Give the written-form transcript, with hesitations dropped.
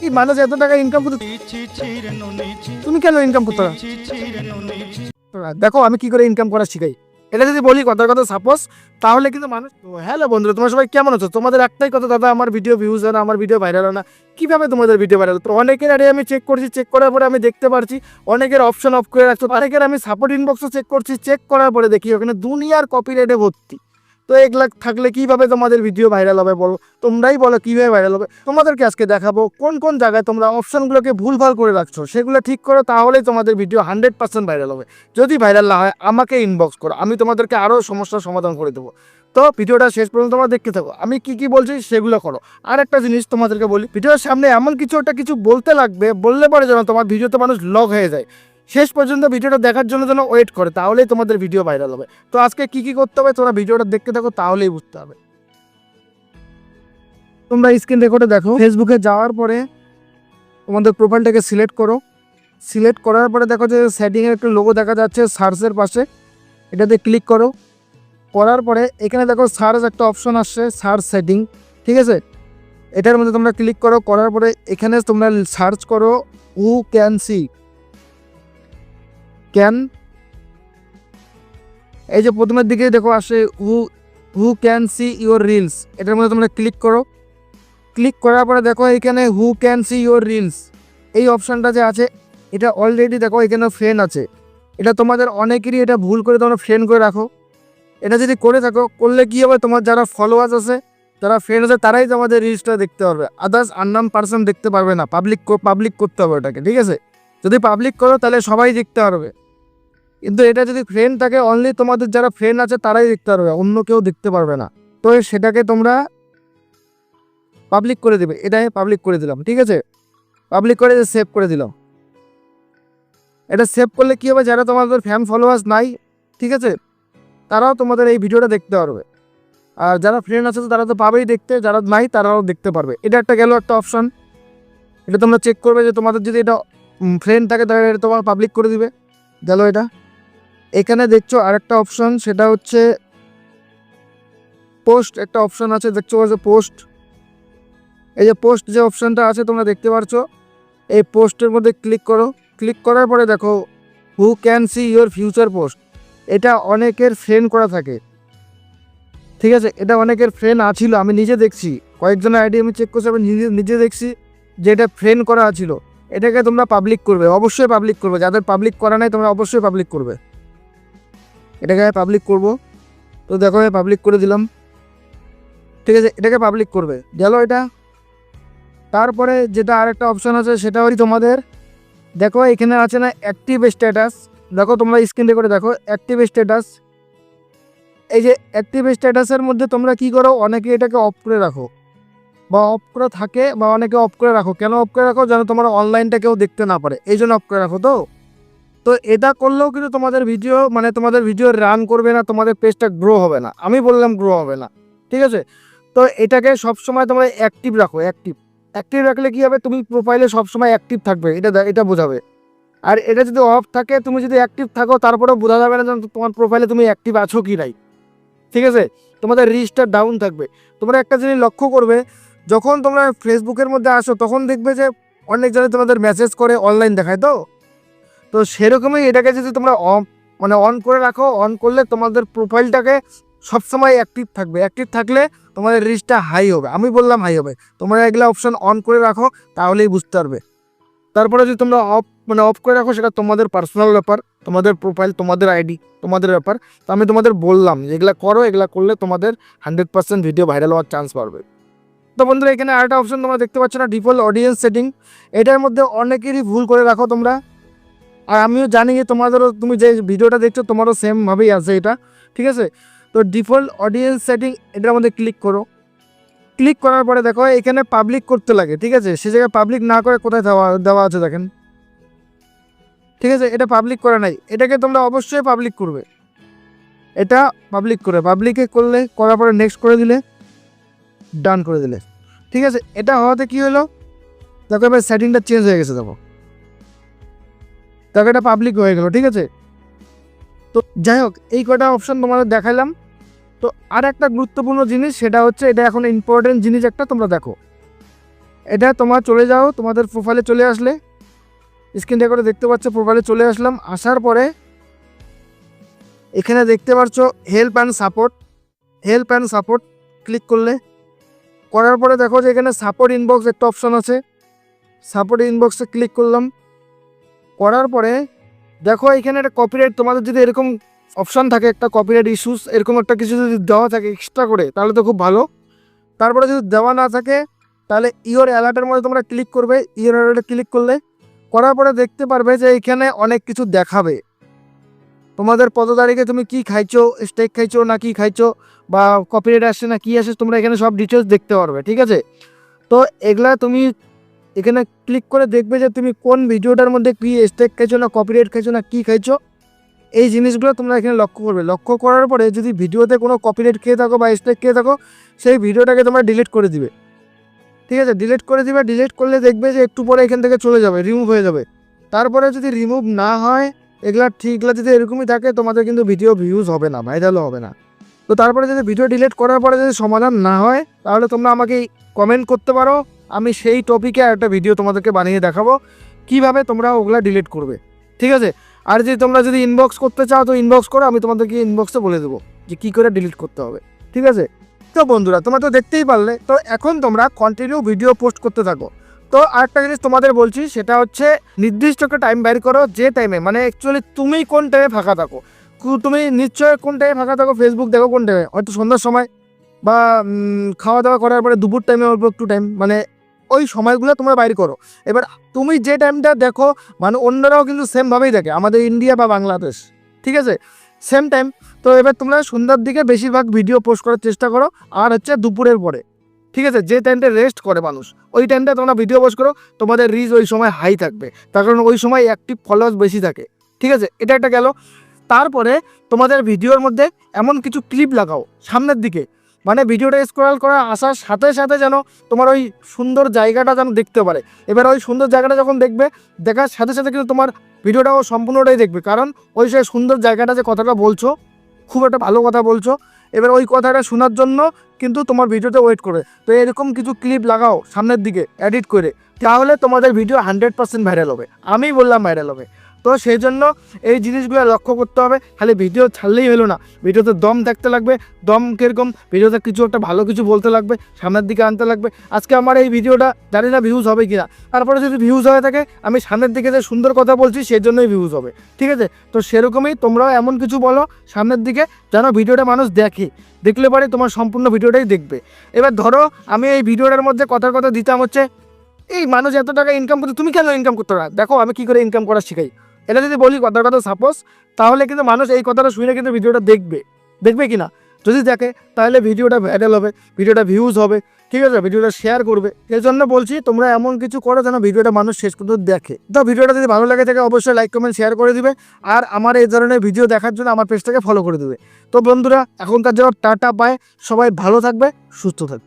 কি মানুষ এত টাকা ইনকাম করতে, তুমি কেন ইনকাম করতে পারো? দেখো আমি কি করে ইনকাম করা শিখাই, এটা যদি বলি কথার কথা সাপোজ, তাহলে কিন্তু মানুষ। হ্যালো বন্ধুরা, তোমার সবাই কেমন আছো? তোমাদের একটাই কথা, দাদা আমার ভিডিও ভিউজ হয় না, আমার ভিডিও ভাইরাল হয় না। কিভাবে তোমাদের ভিডিও ভাইরাল? তো অনেকের আরে আমি চেক করছি, চেক করার পরে আমি দেখতে পারছি অনেকের অপশন অফ করে রাখছো, অনেকের আমি সাপোর্ট ইনবক্সও চেক করছি, চেক করার পরে দেখি ওখানে দুনিয়ার কপিরাইটে ভর্তি। তো এগুলা থাকলে কিভাবে তোমাদের ভিডিও ভাইরাল হবে বলো? তোমরাই বলো কিভাবে ভাইরাল হবে। তোমাদেরকে আজকে দেখাবো কোন কোন জায়গায় তোমরা অপশনগুলোকে ভুলভাল করে রাখছো, সেগুলো ঠিক করো, তাহলেই তোমাদের ভিডিও 100% ভাইরাল হবে। যদি ভাইরাল না হয় আমাকে ইনবক্স করো, আমি তোমাদেরকে আরও সমস্যার সমাধান করে দেবো। তো ভিডিওটা শেষ পর্যন্ত তোমরা দেখতে থাকো, আমি কি কি বলছি সেগুলো করো। আর একটা জিনিস তোমাদেরকে বলি, ভিডিওর সামনে এমন কিছু বলতে লাগবে, বললে পরে যেন তোমার ভিডিওতে মানুষ লগ হয়ে যায়। শেষ পর্যন্ত ভিডিওটা দেখার জন্য যেন ওয়েট করে, তাহলেই তোমাদের ভিডিও ভাইরাল হবে। তো আজকে কি কি করতে হবে তোমরা ভিডিওটা দেখতে থাকো, তাহলেই বুঝতে হবে। তোমরা স্ক্রিন রেকর্ডে দেখো, ফেসবুকে যাওয়ার পরে তোমাদের প্রোফাইলটাকে সিলেক্ট করো। সিলেক্ট করার পরে দেখো যে সেটিংয়ের একটা লোগো দেখা যাচ্ছে সার্চের পাশে, এটাতে ক্লিক করো। করার পরে এখানে দেখো সার্চ একটা অপশন আসছে, সার্চ সেটিং, ঠিক আছে? এটার মধ্যে তোমরা ক্লিক করো। করার পরে এখানে তোমরা সার্চ করো হু ক্যান সি, ক্যান, এই যে প্রথমের দিকে দেখো আসে who can see your reels, এটার মধ্যে তোমরা ক্লিক করো। ক্লিক করার পরে দেখো এখানে who can see your reels, এই অপশানটা যে আছে, এটা অলরেডি দেখো এখানে ফ্রেন্ড আছে। এটা তোমাদের অনেকেরই এটা ভুল করে তোমরা ফ্রেন্ড করে রাখো। এটা যদি করে থাকো, করলে কী হবে, তোমার যারা ফলোয়ার্স আছে, যারা ফ্রেন্ড আছে, তারাই তোমাদের রিলসটা দেখতে পারবে, আদার্স আননোন পারসন দেখতে পারবে না। পাবলিক করতে হবে এটাকে, ঠিক আছে? যদি পাবলিক করো তাহলে সবাই দেখতে পারবে, কিন্তু এটা যদি ফ্রেন্ড থাকে, অনলি তোমাদের যারা ফ্রেন্ড আছে তারাই দেখতে পারবে, অন্য কেউ দেখতে পারবে না। তো সেটাকে তোমরা পাবলিক করে দেবে, এটাই পাবলিক করে দিলাম, ঠিক আছে? পাবলিক করে সেভ করে দিলাম। এটা সেভ করলে কী হবে, যারা তোমাদের ফ্যান ফলোয়ার্স নাই, ঠিক আছে, তারাও তোমাদের এই ভিডিওটা দেখতে পারবে। আর যারা ফ্রেন্ড আছে তারা তো পাবেই দেখতে, যারা নাই তারাও দেখতে পারবে। এটা একটা গেল একটা অপশান, এটা তোমরা চেক করবে যে তোমাদের যদি এটা ফ্রেন্ড থাকে তাহলে এটা তোমার পাবলিক করে দিবে, গেল এটা। এখানে দেখছো আরেকটা অপশন, সেটা হচ্ছে পোস্ট, একটা অপশন আছে দেখছো যে পোস্ট, এই যে পোস্ট যে অপশনটা আছে তোমরা দেখতে পারছো, এই পোস্টের মধ্যে ক্লিক করো। ক্লিক করার পরে দেখো who can see your future post, এটা অনেকের ফ্রেন্ড করা থাকে, ঠিক আছে? এটা অনেকের ফ্রেন্ড আছিল, আমি নিজে দেখছি, কয়েকজনের আইডি আমি চেক করছি, আমি নিজে দেখছি যে এটা ফ্রেন্ড করা ছিল। এটাকে তোমরা পাবলিক করবে, অবশ্যই পাবলিক করবে। যাদের পাবলিক করা নাই তোমরা অবশ্যই পাবলিক করবে। এটাকে পাবলিক করব, তো দেখো পাবলিক করে দিলাম, ঠিক আছে? এটাকে পাবলিক করবে, গেল এটা। তারপরে যেটা আরেকটা অপশন আছে, সেটা হচ্ছে তোমাদের দেখো এখানে আছে না অ্যাক্টিভ স্ট্যাটাস, দেখো তোমরা স্ক্রিনে করে দেখো অ্যাক্টিভ স্ট্যাটাস। এই যে অ্যাক্টিভ স্ট্যাটাসের মধ্যে তোমরা কি করো, অনেকে এটাকে অফ করে রাখো, বা অফ করে থাকে, বা অনেকে অফ করে রাখো। কেন অফ করে রাখো? যেন তোমার অনলাইনটা কেউ দেখতে না পারে, এই জন্য অফ করে রাখো। তো এটা করলেও কিন্তু তোমাদের ভিডিও রান করবে না, তোমাদের পেজটা গ্রো হবে না, আমি বললাম গ্রো হবে না, ঠিক আছে? তো এটাকে সবসময় তোমরা অ্যাক্টিভ রাখো। অ্যাক্টিভ রাখলে কী হবে, তুমি প্রোফাইলে সবসময় অ্যাক্টিভ থাকবে, এটা বোঝাবে। আর এটা যদি অফ থাকে, তুমি যদি অ্যাক্টিভ থাকো, তারপরেও বোঝা যাবে না যে তোমার প্রোফাইলে তুমি অ্যাক্টিভ আছো কি নাই, ঠিক আছে? তোমাদের রিচটা ডাউন থাকবে। তোমরা একটা জিনিস লক্ষ্য করবে, যখন তোমরা ফেসবুকের মধ্যে আসো তখন দেখবে যে অনেকজনে তোমাদের মেসেজ করে, অনলাইন দেখায়। তো সেরকমই এটাকে যদি তোমরা অন করে রাখো, অন করলে তোমাদের প্রোফাইলটাকে সবসময় অ্যাক্টিভ থাকবে। অ্যাক্টিভ থাকলে তোমাদের রিচটা হাই হবে, আমি বললাম হাই হবে। তোমরা এগুলো অপশন অন করে রাখো, তাহলেই বুঝতে পারবে। তারপরে যদি তোমরা অফ করে রাখো, সেটা তোমাদের পার্সোনাল ব্যাপার, তোমাদের প্রোফাইল, তোমাদের আইডি, তোমাদের ব্যাপার। তো আমি তোমাদের বললাম যে এগুলো করো, এগুলো করলে তোমাদের 100% ভিডিও ভাইরাল হওয়ার চান্স বাড়বে। তো বন্ধুরা, এখানে আরেকটা অপশন তোমরা দেখতে পাচ্ছ না, ডিফল্ট অডিয়েন্স সেটিং। এটার মধ্যে অনেকেরই ভুল করে রাখো তোমরা, আর আমিও জানি যে তুমি যে ভিডিওটা দেখছো তোমারও সেমভাবেই আছে এটা, ঠিক আছে? তো ডিফল্ট অডিয়েন্স সেটিং, এটার মধ্যে ক্লিক করো। ক্লিক করার পরে দেখো এখানে পাবলিক করতে লাগে, ঠিক আছে? সে জায়গায় পাবলিক না করে কোথায় দেওয়া আছে দেখেন, ঠিক আছে? এটা পাবলিক করা নাই, এটাকে তোমরা অবশ্যই পাবলিক করবে। এটা পাবলিক করার পরে নেক্সট করে দিলে, ডান করে দিলে, ঠিক আছে? এটা হওয়াতে কি হলো, দেখো এবার সেটিংটা চেঞ্জ হয়ে গেছে, দেখো এটা পাবলিক হয়ে গেল, ঠিক আছে? তো যাই হোক, এই কটা অপশন তোমাদের দেখাইলাম। তো আর একটা গুরুত্বপূর্ণ জিনিস, সেটা হচ্ছে, এটা এখন ইম্পর্টেন্ট জিনিস একটা, তোমরা দেখো এটা তোমার চলে যাও, তোমাদের প্রোফাইলে চলে আসলে স্ক্রিন রেকর্ডে দেখতে পাচ্ছ, প্রোফাইলে চলে আসলাম। আসার পরে এখানে দেখতে পাচ্ছ হেল্প অ্যান্ড সাপোর্ট ক্লিক করার পরে দেখো যে এখানে সাপোর্ট ইনবক্স একটা অপশন আছে, সাপোর্ট ইনবক্সে ক্লিক করলাম। করার পরে দেখো এখানে একটা কপিরাইট, তোমাদের যদি এরকম অপশন থাকে একটা কপিরাইট ইস্যুস এরকম একটা কিছু যদি দেওয়া থাকে এক্সট্রা করে তাহলে তো খুব ভালো। তারপরে যদি দেওয়া না থাকে তাহলে ইওর অ্যালার্টের মধ্যে তোমরা ক্লিক করবে। ইওর অ্যালার্টে ক্লিক করার পরে দেখতে পারবে যে এখানে অনেক কিছু দেখাবে, তোমাদের পদতালিকে তুমি কি খাইছো, স্টেক খাইছো না কি খাইছো, বা কপিরাইট আসছে না কি আসে, তোমরা এখানে সব ডিটেলস দেখতে পারবে। ঠিক আছে, তো এগুলা তুমি এখানে ক্লিক করে দেখবে যে তুমি কোন ভিডিওটার মধ্যে কি স্টেক খাইছো না কপিরাইট খাইছো না কি খাইছো, এই জিনিসগুলো তোমরা এখানে লক্ষ্য করবে। লক্ষ্য করার পরে যদি ভিডিওতে কোনো কপিরাইট খেয়ে থাকো বা স্টেক খেয়ে থাকো সেই ভিডিওটাকে তোমরা ডিলিট করে দিবে। ঠিক আছে, ডিলিট করে দিবে। ডিলিট করলে দেখবে যে একটু পরে এখান থেকে চলে যাবে, রিমুভ হয়ে যাবে। তারপরে যদি রিমুভ না হয় এগুলা যদি এরকমই থাকে তোমাদের কিন্তু ভিডিও ভিউজ হবে না, ভাইরালও হবে না। তো তারপরে যদি ভিডিও ডিলিট করার পরে যদি সমাধান না হয় তাহলে তোমরা আমাকে কমেন্ট করতে পারো, আমি সেই টপিকে একটা ভিডিও তোমাদেরকে বানিয়ে দেখাবো কিভাবে তোমরা ওগুলা ডিলিট করবে। ঠিক আছে, আর যদি ইনবক্স করতে চাও তো ইনবক্স করো, আমি তোমাদেরকে ইনবক্সে বলে দেবো যে কী করে ডিলিট করতে হবে। ঠিক আছে, তো বন্ধুরা তোমরা তো দেখতেই পারলে, তো এখন তোমরা কন্টিনিউ ভিডিও পোস্ট করতে থাকো। তো আরেকটা জিনিস তোমাদের বলছি, সেটা হচ্ছে নির্দিষ্ট একটা টাইম বের করো, যে টাইমে মানে অ্যাকচুয়ালি তুমি কোন টাইমে ফাঁকা থাকো। তুমি নিশ্চয় কোন টাইমে ফাঁকা থাকো, ফেসবুক দেখো কোন টাইমে, হয়তো সন্ধ্যার সময় বা খাওয়া দাওয়া করার পরে দুপুর টাইমে অল্প একটু টাইম, মানে ওই সময়গুলো তোমরা বাইর করো। এবার তুমি যে টাইমটা দেখো মানে অন্যরাও কিন্তু সেমভাবেই দেখে, আমাদের ইন্ডিয়া বা বাংলাদেশ, ঠিক আছে, সেম টাইম। তো এবার তোমরা সন্ধ্যার দিকে বেশিরভাগ ভিডিও পোস্ট করার চেষ্টা করো, আর হচ্ছে দুপুরের পরে। ঠিক আছে, যে টাইমটা রেস্ট করে মানুষ ওই টাইমটা তোমরা ভিডিও পোস্ট করো, তোমাদের রিচ ওই সময় হাই থাকবে, তার কারণ ওই সময় অ্যাক্টিভ ফলোয়ার্স বেশি থাকে। ঠিক আছে, এটা একটা গেল। তারপরে তোমাদের ভিডিওর মধ্যে এমন কিছু ক্লিপ লাগাও সামনের দিকে, মানে ভিডিওটা স্ক্রল করা আসার সাথে সাথে যেন তোমার ওই সুন্দর জায়গাটা যেন দেখতে পারে। এবার ওই সুন্দর জায়গাটা যখন দেখবে, দেখার সাথে সাথে কিন্তু তোমার ভিডিওটাও সম্পূর্ণটাই দেখবে, কারণ ওই সেই সুন্দর জায়গাটা যে কথাটা বলছো, খুব একটা ভালো কথা বলছো, এবার ওই কথাটা শোনার জন্য কিন্তু তোমার ভিডিওতে ওয়েট করে। তো এরকম কিছু ক্লিপ লাগাও সামনের দিকে এডিট করে, তাহলে তোমাদের ভিডিও 100% ভাইরাল হবে। আমি বললাম ভাইরাল হবে। তো সেই জন্য এই জিনিসগুলো লক্ষ্য করতে হবে, খালি ভিডিও ছাড়লেই হলো না, ভিডিওতে দম থাকতে লাগবে। দম কীরকম, ভিডিওতে কিছু একটা ভালো কিছু বলতে লাগবে, সামনের দিকে আনতে লাগবে। আজকে আমার এই ভিডিওটা জানি না ভিউজ হবে কিনা, তারপরে যদি ভিউজ হয়ে থাকে আমি সামনের দিকে যে সুন্দর কথা বলছি সেই জন্যই ভিউজ হবে। ঠিক আছে, তো সেরকমই তোমরাও এমন কিছু বলো সামনের দিকে যেন ভিডিওটা মানুষ দেখলে পরে তোমার সম্পূর্ণ ভিডিওটাই দেখবে। এবার ধরো আমি এই ভিডিওটার মধ্যে কথার কথা দিতাম হচ্ছে এই মানুষ এত টাকা ইনকাম করতে, তুমি কেন ইনকাম করতে পারো, দেখো আমি কী করে ইনকাম করা শিখাই, এটা যদি বলি কথার কথা সাপোজ, তাহলে কিন্তু মানুষ এই কথাটা শুনে কিন্তু ভিডিওটা দেখবে কি না। যদি দেখে তাহলে ভিডিওটা ভাইরাল হবে, ভিডিওটা ভিউজ হবে। ঠিক আছে, ভিডিওটা শেয়ার করবে। এই জন্য বলছি তোমরা এমন কিছু করো যেন ভিডিওটা মানুষ শেষ পর্যন্ত দেখে। তো ভিডিওটা যদি ভালো লাগে থাকে অবশ্যই লাইক কমেন্ট শেয়ার করে দিবে, আর আমার এই ধরনের ভিডিও দেখার জন্য আমার পেজটাকে ফলো করে দেবে। তো বন্ধুরা এখনকার জন্য টাটা, বাই, সবাই ভালো থাকবে, সুস্থ থাকবে।